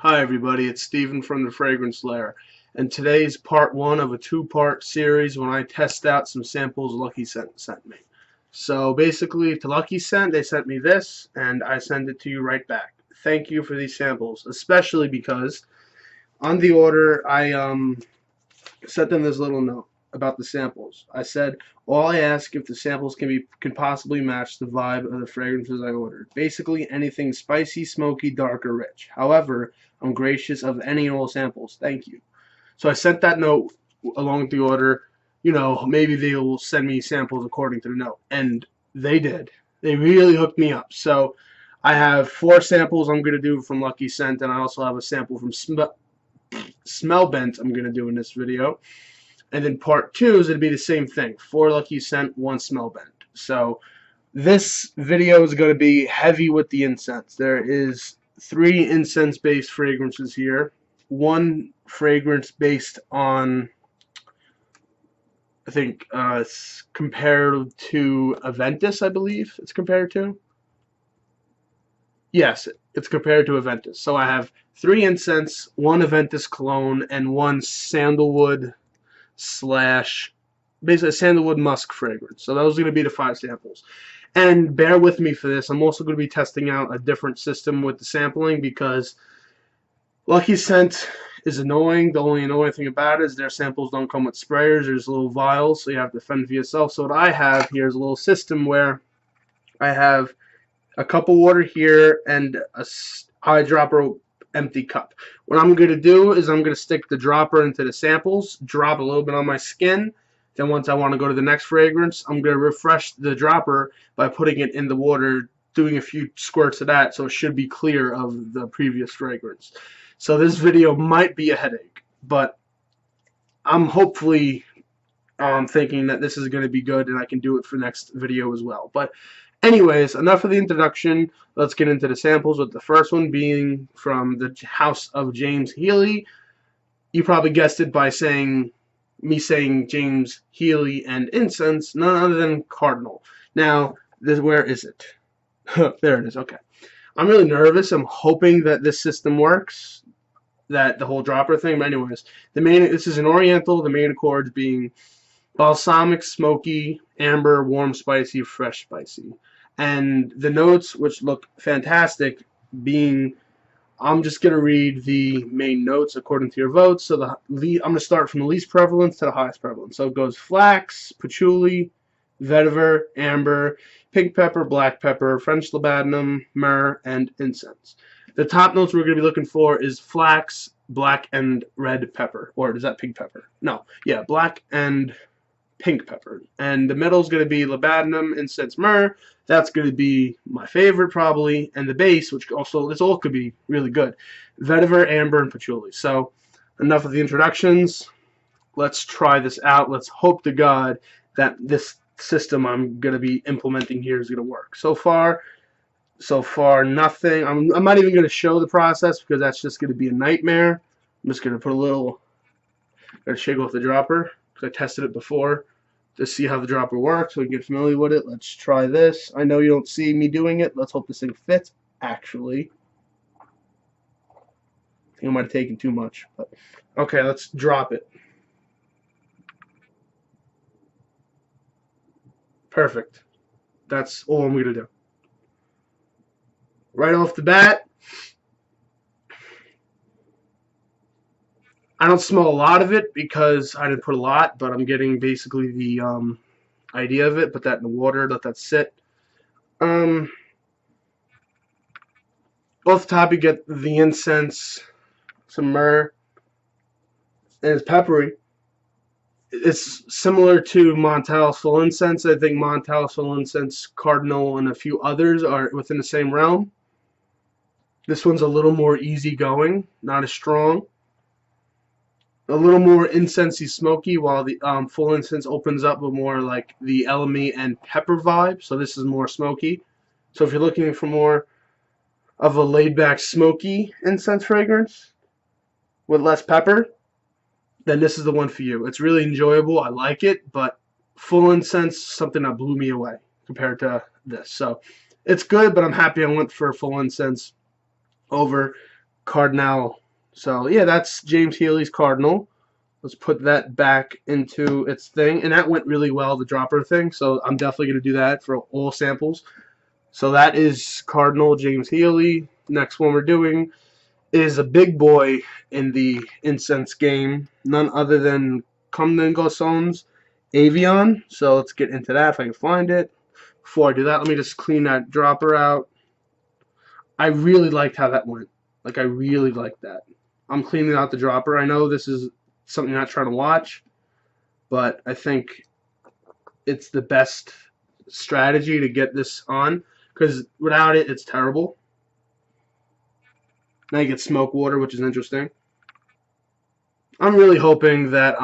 Hi everybody, it's Steven from the Fragrance Lair, and today's part one of a two-part series when I test out some samples LuckyScent sent me. So basically, to LuckyScent, they sent me this, and I send it to you right back. Thank you for these samples, especially because on the order I sent them this little note about the samples. I said, all I ask if the samples can possibly match the vibe of the fragrances I ordered. Basically anything spicy, smoky, dark, or rich. However, I'm gracious of any and all samples. Thank you. So I sent that note along with the order. You know, maybe they will send me samples according to the note. And they did. They really hooked me up. So I have 4 samples I'm going to do from LuckyScent, and I also have a sample from Smell Bent I'm going to do in this video. And then part 2 is going to be the same thing. 4 LuckyScent, 1 Smell Bent. So this video is going to be heavy with the incense. There is 3 incense-based fragrances here. 1 fragrance based on, I think, it's compared to Aventus, I believe it's compared to. Yes, it's compared to Aventus. So I have 3 incense, 1 Aventus cologne, and 1 sandalwood slash basically a sandalwood musk fragrance. So those are going to be the 5 samples. And bear with me for this. I'm also going to be testing out a different system with the sampling because LuckyScent is annoying. The only annoying thing about it is their samples don't come with sprayers. There's little vials, so you have to fend for yourself. So what I have here is a little system where I have a cup of water here and a eyedropper empty cup. What I'm going to do is I'm going to stick the dropper into the samples, drop a little bit on my skin. Then once I want to go to the next fragrance, I'm going to refresh the dropper by putting it in the water, doing a few squirts of that, so it should be clear of the previous fragrance. So this video might be a headache, but I'm hopefully thinking that this is going to be good and I can do it for next video as well. But anyways, enough of the introduction. Let's get into the samples, with the first one being from the house of James Healey. You probably guessed it by me saying James Healey and incense, none other than Cardinal. Now, where is it? There it is. Okay. I'm really nervous. I'm hoping that this system works, that the whole dropper thing. But anyways, this is an Oriental. The main accords being balsamic, smoky, amber, warm, spicy, fresh, spicy. And the notes, which look fantastic, being, I'm just going to read the main notes according to your votes. So I'm going to start from the least prevalence to the highest prevalence. So it goes flax, patchouli, vetiver, amber, pink pepper, black pepper, French labdanum, myrrh, and incense. The top notes we're going to be looking for is flax, black, and red pepper. Or is that pink pepper? No. Yeah, black and pink pepper. And the middle is going to be labdanum, incense, myrrh. That's going to be my favorite probably. And the base, which also, this all could be really good, vetiver, amber, and patchouli. So enough of the introductions. Let's try this out. Let's hope to God that this system I'm going to be implementing here is going to work. So far nothing. I'm not even going to show the process because that's just going to be a nightmare. I'm just going to put a little, gotta shake off the dropper because I tested it before to see how the dropper works so we can get familiar with it. Let's try this. I know you don't see me doing it. Let's hope this thing fits, actually. I think I might have taken too much. But okay, let's drop it. Perfect. That's all I'm going to do. Right off the bat, I don't smell a lot of it because I didn't put a lot, but I'm getting basically the idea of it. Put that in the water, let that sit. Off the top, you get the incense, some myrrh, and it's peppery. It's similar to Montal's full incense. I think Montal's full incense, Cardinal, and a few others are within the same realm. This one's a little more easygoing, not as strong. A little more incensey, smoky, while the full incense opens up with more like the elemi and pepper vibe. So this is more smoky. So if you're looking for more of a laid-back, smoky incense fragrance with less pepper, then this is the one for you. It's really enjoyable. I like it, but full incense, something that blew me away compared to this. So it's good, but I'm happy I went for full incense over Cardinal. So yeah, that's James Healey's Cardinal. Let's put that back into its thing, and that went really well, the dropper thing. So I'm definitely going to do that for all samples. So that is Cardinal James Healey. Next one we're doing is a big boy in the incense game, none other than Comme Garcons Avignon. So let's get into that if I can find it. Before I do that, let me just clean that dropper out. I really liked how that went. Like, I really liked that. I'm cleaning out the dropper. I know this is something you're not trying to watch, but I think it's the best strategy to get this on, because without it, it's terrible. Now you get smoke water, which is interesting. I'm really hoping that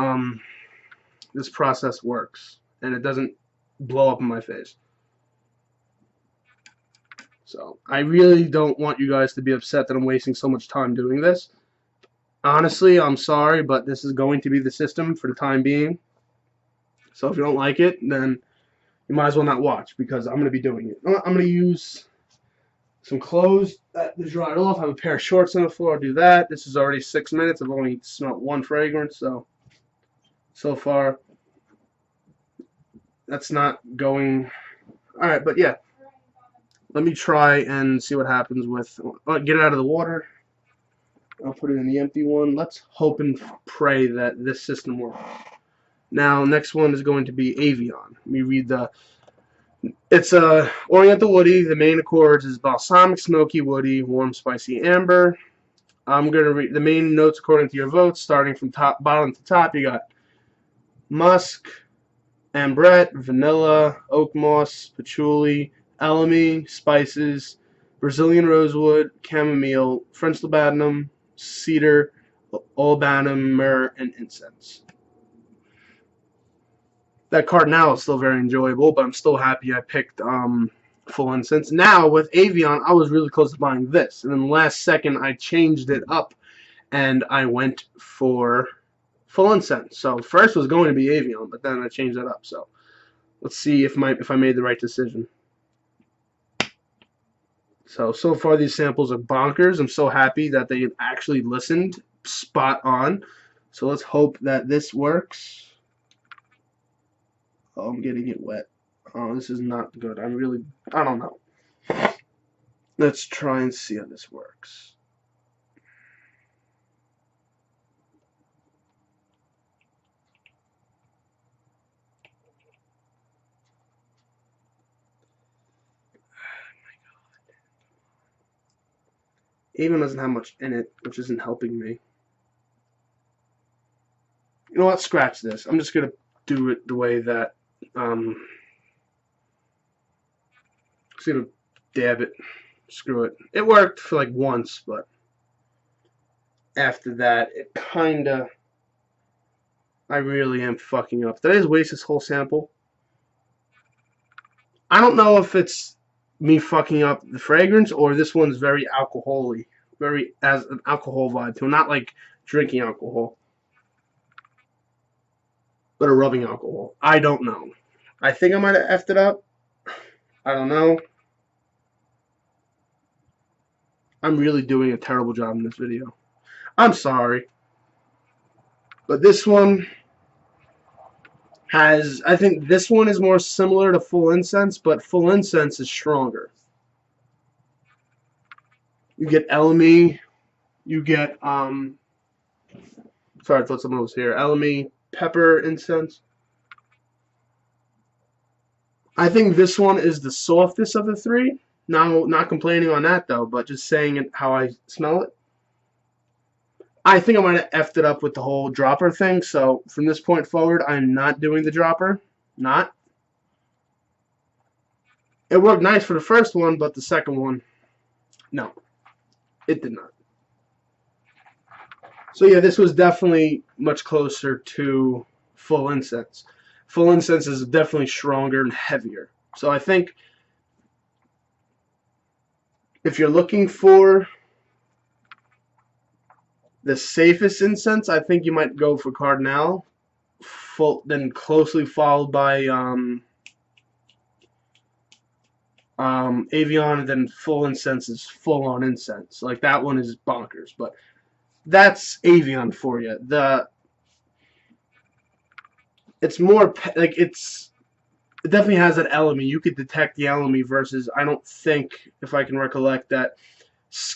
this process works and it doesn't blow up in my face. So I really don't want you guys to be upset that I'm wasting so much time doing this. Honestly, I'm sorry, but this is going to be the system for the time being. So if you don't like it, then you might as well not watch, because I'm going to be doing it. I'm going to use some clothes that dried off. I have a pair of shorts on the floor. I'll do that. This is already 6 minutes. I've only smelled one fragrance, so far that's not going. Alright, but yeah. Let me try and see what happens with. Get it out of the water. I'll put it in the empty one. Let's hope and pray that this system works. Now, next one is going to be Avignon. Let me read the. It's Oriental Woody. The main accords is balsamic, smoky, woody, warm, spicy, amber. I'm going to read the main notes according to your votes, starting from bottom to top. You got musk, ambrette, vanilla, oak moss, patchouli, elemi, spices, Brazilian rosewood, chamomile, French labdanum, cedar, olibanum, myrrh, and incense. That Cardinal is still very enjoyable, but I'm still happy I picked full incense. Now, with Avignon, I was really close to buying this, and then last second I changed it up, and I went for full incense. So first was going to be Avignon, but then I changed it up. So let's see if I made the right decision. So far these samples are bonkers. I'm so happy that they actually listened spot on. So let's hope that this works. Oh, I'm getting it wet. Oh, this is not good. I don't know. Let's try and see how this works. Avon doesn't have much in it, which isn't helping me. You know what? Scratch this. I'm just gonna do it the way that just gonna dab it. Screw it. It worked for like once, but after that, it kinda. I really am fucking up. Did I just waste this whole sample? I don't know if it's me fucking up the fragrance or this one's very alcohol-y, very as an alcohol vibe to it. Not like drinking alcohol, but a rubbing alcohol. I don't know. I think I might have effed it up. I don't know. I'm really doing a terrible job in this video. I'm sorry. But this one has, I think this one is more similar to full incense, but full incense is stronger. You get elemi, you get, sorry, I thought someone was here. Elemi, pepper incense. I think this one is the softest of the three. Now, not complaining on that though, but just saying it how I smell it. I think I might have effed it up with the whole dropper thing, so from this point forward, I'm not doing the dropper. Not. It worked nice for the first one, but the second one, no. It did not. So yeah, this was definitely much closer to full incense. Full incense is definitely stronger and heavier. So I think if you're looking for the safest incense, I think you might go for Cardinal, then closely followed by Avignon, and then full incense is full on incense. Like that one is bonkers, but that's Avignon for you. It's more like it definitely has that element. You could detect the element versus I don't think, if I can recollect, that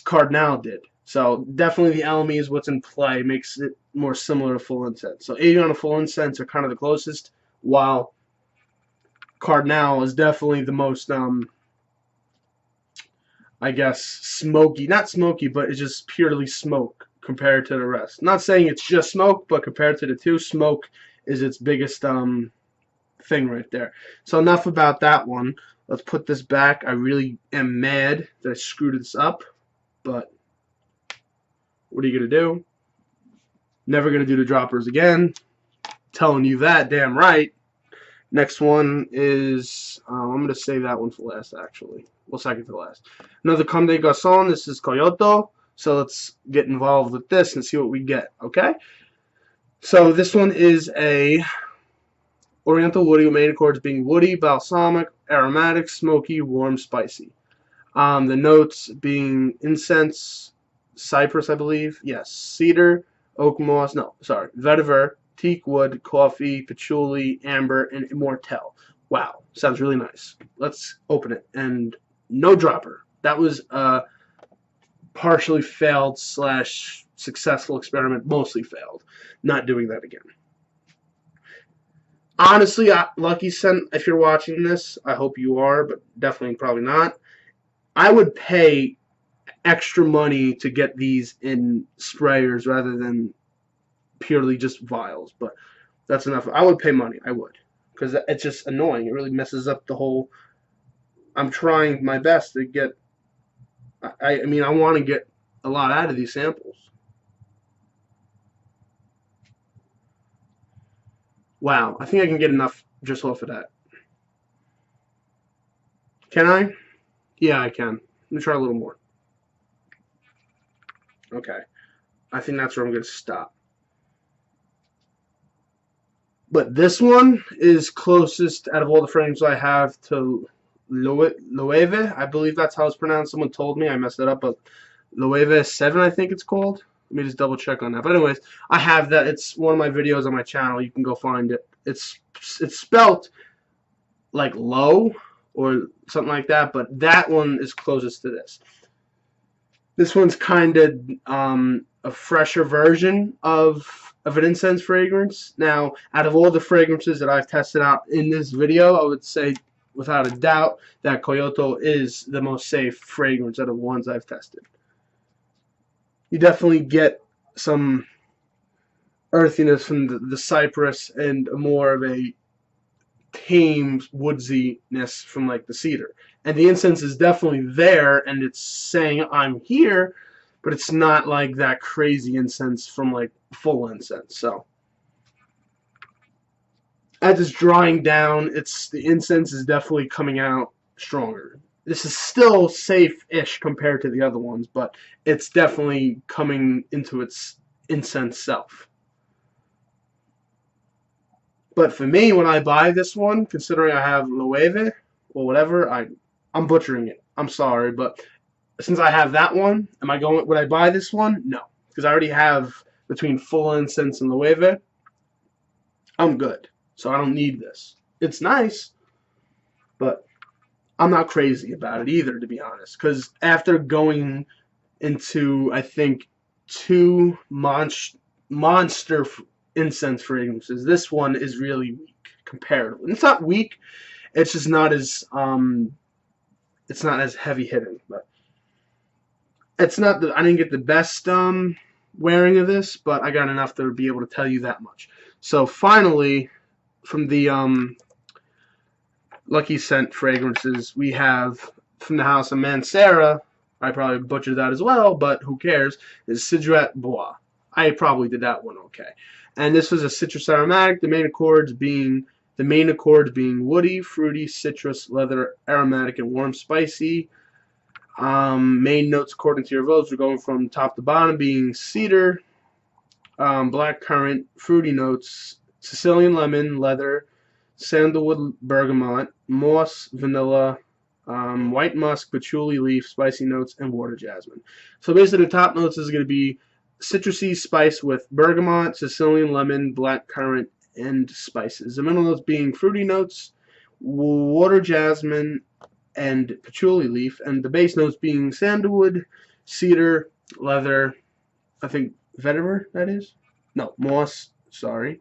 Cardinal did. So definitely the element is what's in play, makes it more similar to full incense. So Avignon and full incense are kind of the closest, while Cardinal is definitely the most I guess smoky, not smoky, but it's just purely smoke compared to the rest. Not saying it's just smoke, but compared to the two, smoke is its biggest thing right there. So enough about that one. Let's put this back. I really am mad that I screwed this up, but what are you gonna do? Never gonna do the droppers again. Telling you that, damn right. Next one is I'm gonna save that one for last. Actually, well, second to last. Another Comme de Garcons. This is Kyoto. So let's get involved with this and see what we get. Okay. So this one is a Oriental woody with main accords being woody, balsamic, aromatic, smoky, warm, spicy. The notes being incense, cypress, I believe. Yes, cedar, oak moss. No, sorry, vetiver, teak wood, coffee, patchouli, amber, and immortelle. Wow, sounds really nice. Let's open it. And no dropper. That was a partially failed / successful experiment. Mostly failed. Not doing that again. Honestly, LuckyScent, if you're watching this, I hope you are, but definitely probably not. I would pay extra money to get these in sprayers rather than purely just vials, but that's enough. I would pay money. I would, because it's just annoying. It really messes up the whole. I'm trying my best to get. I mean, I want to get a lot out of these samples. Wow, I think I can get enough just off of that. Can I? Yeah, I can. Let me try a little more. Okay. I think that's where I'm going to stop. But this one is closest out of all the frames I have to Loewe. I believe that's how it's pronounced. Someone told me. I messed it up, but Loewe 7, I think it's called. Let me just double check on that. But anyways, I have that. It's one of my videos on my channel. You can go find it. It's spelt like low or something like that, but that one is closest to this. This one's kind of a fresher version of an incense fragrance. Now, out of all the fragrances that I've tested out in this video, I would say without a doubt that Kyoto is the most safe fragrance out of the ones I've tested. You definitely get some earthiness from the cypress and more of a tame woodsiness from like the cedar. And the incense is definitely there, and it's saying I'm here, but it's not like that crazy incense from like full incense. So as it's drying down, the incense is definitely coming out stronger. This is still safe-ish compared to the other ones, but it's definitely coming into its incense self. But for me, when I buy this one, considering I have Loewe or whatever, I'm butchering it. I'm sorry, but since I have that one, would I buy this one? No, because I already have between full incense and Loewe. I'm good, so I don't need this. It's nice, but I'm not crazy about it either, to be honest. Because after going into, I think, 2 monster incense fragrances, this one is really weak comparatively. It's not weak, it's just not as heavy hitting, but it's not that I didn't get the best wearing of this, but I got enough to be able to tell you that much. So finally, from the LuckyScent fragrances, we have from the house of Mancera. I probably butchered that as well, but who cares? Is Cedrat Bois. I probably did that one okay. And this was a citrus aromatic. The main accords being woody, fruity, citrus, leather, aromatic, and warm, spicy. Main notes according to your votes are going from top to bottom being cedar, black currant, fruity notes, Sicilian lemon, leather, sandalwood, bergamot, moss, vanilla, white musk, patchouli leaf, spicy notes, and water jasmine. So basically the top notes is going to be citrusy spice with bergamot, Sicilian lemon, black currant, and spices. The middle notes being fruity notes, water jasmine, and patchouli leaf, and the base notes being sandalwood, cedar, leather, I think vetiver, that is? No, moss, sorry,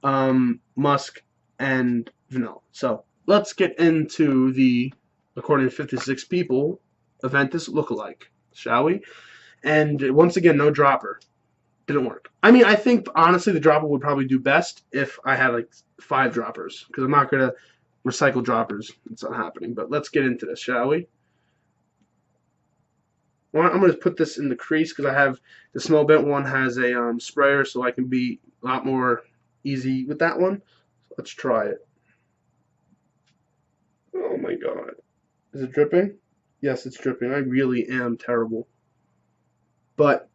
musk, and vanilla. So let's get into the, according to 56 people, Aventus lookalike, shall we? And once again, no dropper. Didn't work. I mean, I think, honestly, the dropper would probably do best if I had, like, 5 droppers, because I'm not going to recycle droppers. It's not happening. But let's get into this, shall we? Well, I'm going to put this in the crease because I have the small bent one has a sprayer, so I can be a lot more easy with that one. So let's try it. Oh my god. Is it dripping? Yes, it's dripping. I really am terrible. But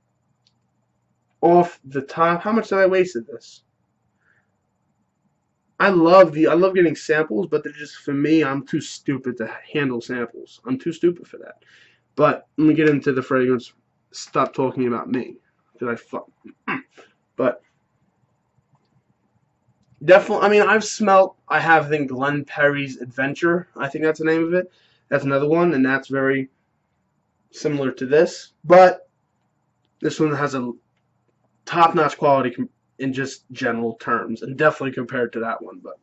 off the top, how much did I wasted this? I love getting samples, but they're just, for me, I'm too stupid to handle samples. I'm too stupid for that. But let me get into the fragrance. Stop talking about me. But definitely, I mean, I have, I think, Glen Perry's Adventure. I think that's the name of it. That's another one, and that's very similar to this. But this one has a top-notch quality in just general terms, and definitely compared to that one. But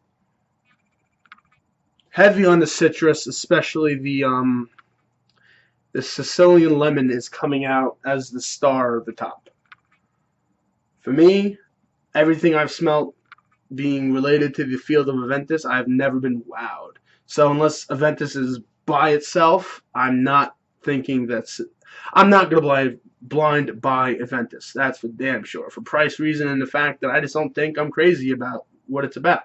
heavy on the citrus, especially the Sicilian lemon is coming out as the star of the top. For me, everything I've smelt being related to the field of Aventus, I've never been wowed. So unless Aventus is by itself, I'm not thinking I'm not going to blind buy Aventus. That's for damn sure. For price reason and the fact that I just don't think I'm crazy about what it's about.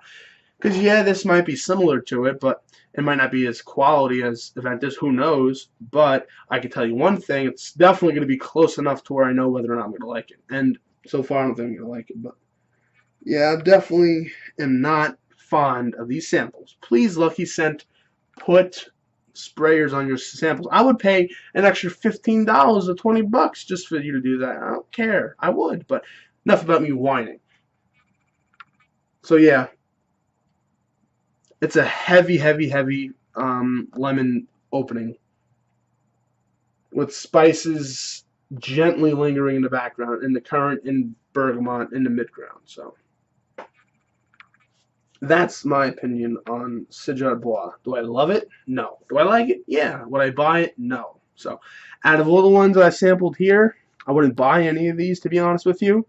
Because, yeah, this might be similar to it, but it might not be as quality as Aventus. Who knows? But I can tell you one thing. It's definitely going to be close enough to where I know whether or not I'm going to like it. And so far, I don't think I'm going to like it. But, yeah, I definitely am not fond of these samples. Please, LuckyScent, put sprayers on your samples. I would pay an extra $15 or $20 just for you to do that. I don't care. I would. But enough about me whining. So, yeah. It's a heavy, heavy, heavy lemon opening with spices gently lingering in the background, in the currant, in bergamot, in the mid-ground. So that's my opinion on Cedrat Bois. Do I love it? No. Do I like it? Yeah. Would I buy it? No. So out of all the ones that I sampled here, I wouldn't buy any of these, to be honest with you,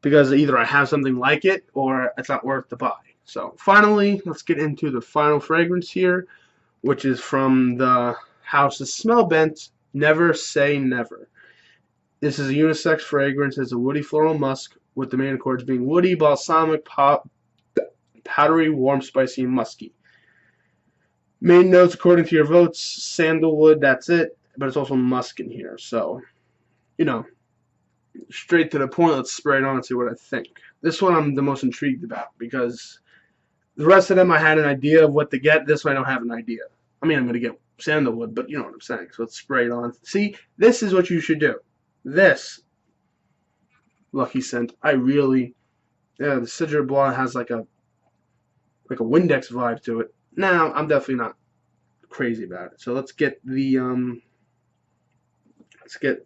because either I have something like it or it's not worth the buy. So finally, let's get into the final fragrance here, which is from the House's Smell Bent, Never Say Never. This is a unisex fragrance. It's a woody floral musk, with the main accords being woody, balsamic, powdery, warm, spicy, and musky. Main notes, according to your votes, sandalwood, that's it, but it's also musk in here. So, you know, straight to the point, let's spray it on and see what I think. This one I'm the most intrigued about, because the rest of them I had an idea of what to get. This one I don't have an idea. I mean, I'm going to get sandalwood, but you know what I'm saying. So let's spray it on. See, this is what you should do. This, LuckyScent, I really, yeah, the Cedrat Bois has like a Windex vibe to it. Now, I'm definitely not crazy about it. So let's get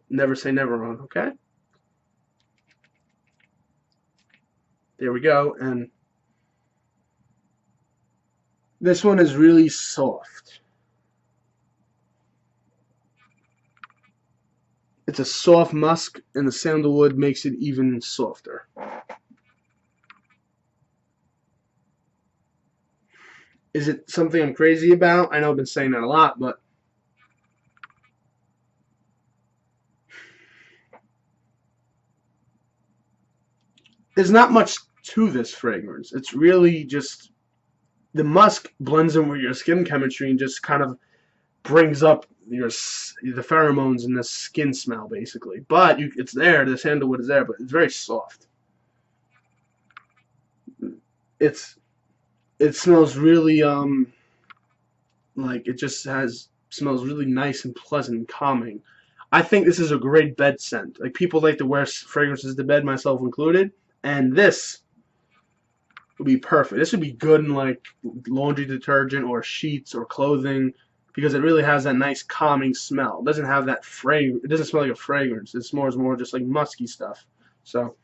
Never Say Never on, okay? There we go, and this one is really soft. It's a soft musk, and the sandalwood makes it even softer. Is it something I'm crazy about? I know I've been saying that a lot, but there's not much to this fragrance. It's really just the musk blends in with your skin chemistry and just kind of brings up the pheromones and the skin smell, basically. But it's there. The sandalwood is there, but it's very soft. It smells really Like, it just smells really nice and pleasant and calming. I think this is a great bed scent. Like, people like to wear fragrances to bed, myself included, and this would be perfect. This would be good in like laundry detergent or sheets or clothing because it really has that nice calming smell. It doesn't have that It doesn't smell like a fragrance. It smells more just like musky stuff. So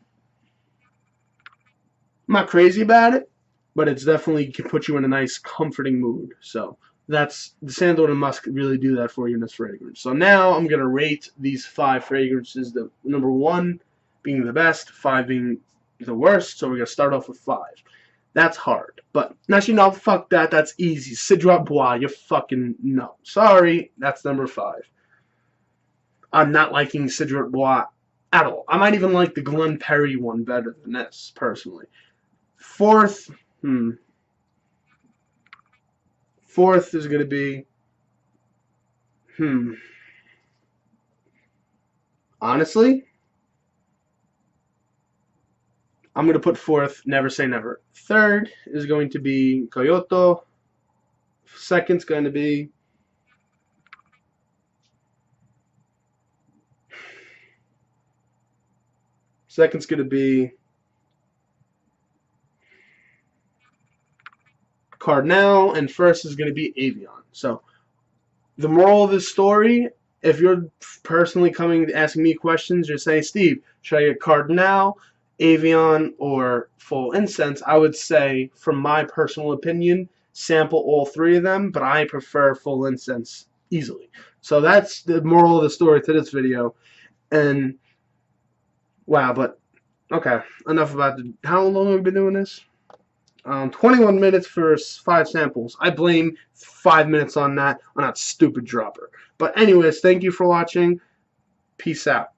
I'm not crazy about it, but it's definitely can put you in a nice comforting mood. So that's the sandalwood and musk really do that for you in this fragrance. So now I'm gonna rate these 5 fragrances. The number 1 being the best, 5 being the worst. So we're gonna start off with 5. That's hard. But actually, no, fuck that. That's easy. Cedrat Bois, you fucking no. Sorry, that's number 5. I'm not liking Cedrat Bois at all. I might even like the Glen Perry one better than this, personally. Fourth, Fourth is going to be, honestly, I'm going to put fourth, Never Say Never. Third is going to be Kyoto. Second's going to be Cardinal, and first is going to be Avignon. So the moral of this story, if you're personally coming asking me questions, you're saying, Steve, should I get Cardinal, Avignon, or full incense? I would say, from my personal opinion, sample all 3 of them, but I prefer full incense easily. So that's the moral of the story to this video. And wow, but okay, enough about how long have we been doing this? 21 minutes for 5 samples. I blame 5 minutes on that stupid dropper. But anyways, thank you for watching. Peace out.